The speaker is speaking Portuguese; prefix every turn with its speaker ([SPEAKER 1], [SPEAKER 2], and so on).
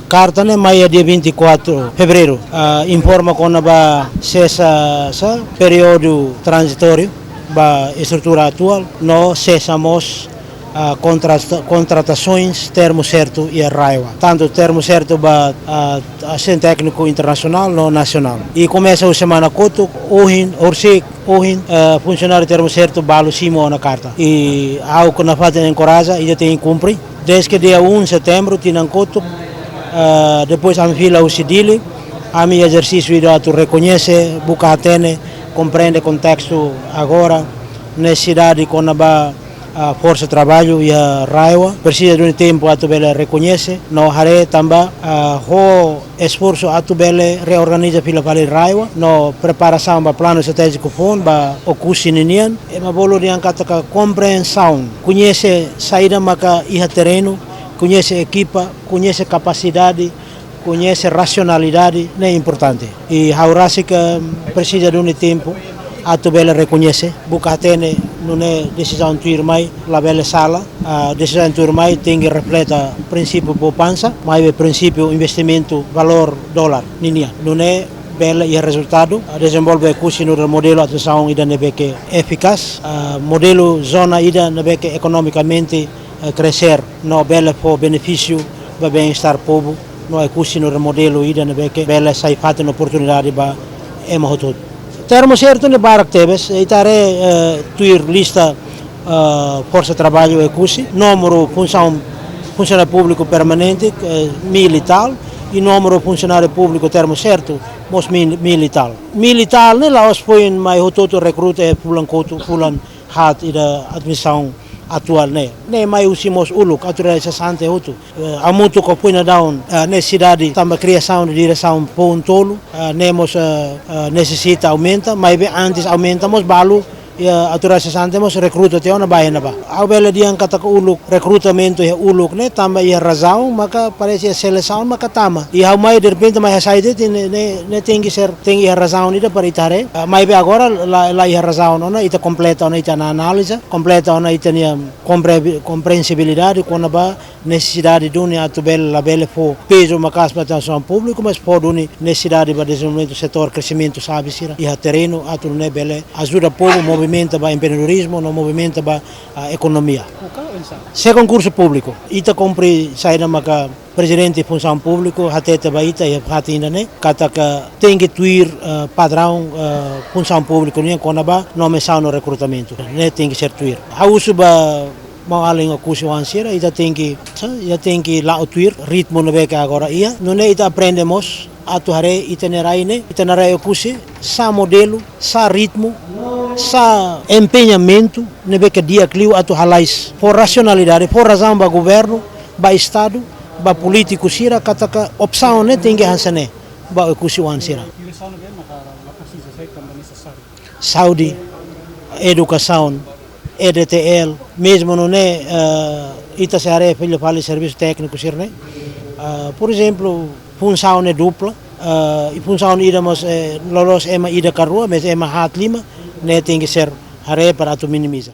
[SPEAKER 1] Carta né maio dia 24 de fevereiro informa quando vai cessa período transitório da estrutura atual, nós cessamos contratações termo certo e raiva. Tanto termo certo para a técnico internacional no nacional. E começa a semana coto, hoje funcionário termo certo balo simo na carta. E algo que na falta de encoraja e já tem que cumprir. Desde que dia 1 de setembro tinha coto, depois a fila o CIDILI, a minha exercício tu reconhece, buca atene, compreende contexto agora, necessidade quando a força de trabalho e a raiva, precisa de um tempo a tu bele reconhece, no hare também o esforço a tu bele reorganiza pela vale raiva, no preparação para plano estratégico fundo, para o curso ninian, e ma bolo de ancata compreensão, conhece saída maca iha terreno, conhece equipa, conhece capacidade, conhece racionalidade, é importante. E a que precisa de um tempo a tu bele reconhece, buca tene não é decisão de ir mais la bela sala, a decisão de ir mais tem que refletir o princípio poupança, mas o princípio investimento valor dólar, não é bela e resultado, desenvolve curso no modelo atenção ida nebe que eficaz, modelo zona ida nebe que economicamente crescer, no bela for benefício para bem-estar povo, no é curso no modelo ida nebe que bela sai fato na oportunidade para tudo. Termo certo ne barak tebes, itare tuir lista força de trabalho e curso, número funcionário público permanente, militar, e número funcionário público termo certo, mos militar. Militar, ne lá os põe mais todo recruta e fulan hat e da admissão atual ne mai usimos uluk atual sessante hutu a muito que põe down necessidade também criação de direção pontolo nemos necessita aumenta mas antes aumentamos balu atual sessante mos recruta te ona baia na ba ao bela dia kata uluk recrutamento e uluk ne também e razão maka parece seleção maka tama e ao mais de repente mais saída ne tem que ser tem razão ida para itare mas agora lá e razão não ita completa não ita na análise completa não ita nia compreensibilidade quando ba necessidade de uma atubel la bela for peso macas para atenção público mas por uma necessidade para desenvolvimento do setor crescimento sabe sira e a terreno atu ne bela ajuda povo movimento para empreendedorismo no movimento para a economia se concurso público ita compre saída maca presidente de função público até baita e hati ainda né kata que tem que tuir padrão função público nem quando ba nomeação no recrutamento né tem que ser tuir a uso ba além o curso ansira ita tem que lá o tuir ritmo no beca agora ia não é ita aprendemos a tuare itinerário o curso sa modelo sa ritmo sa empenhamento no beca dia clio a tu halais por racionalidade por razão ba governo ba estado ba político sira kataka opção ne tem que hansane ba curso ansira saúde educação EDTL, mesmo não é ita se are filho fala serviço técnico sirne por exemplo função é dupla e função iramos lolos ema ida carrua mas ema hat lima né tem que ser are para tu minimiza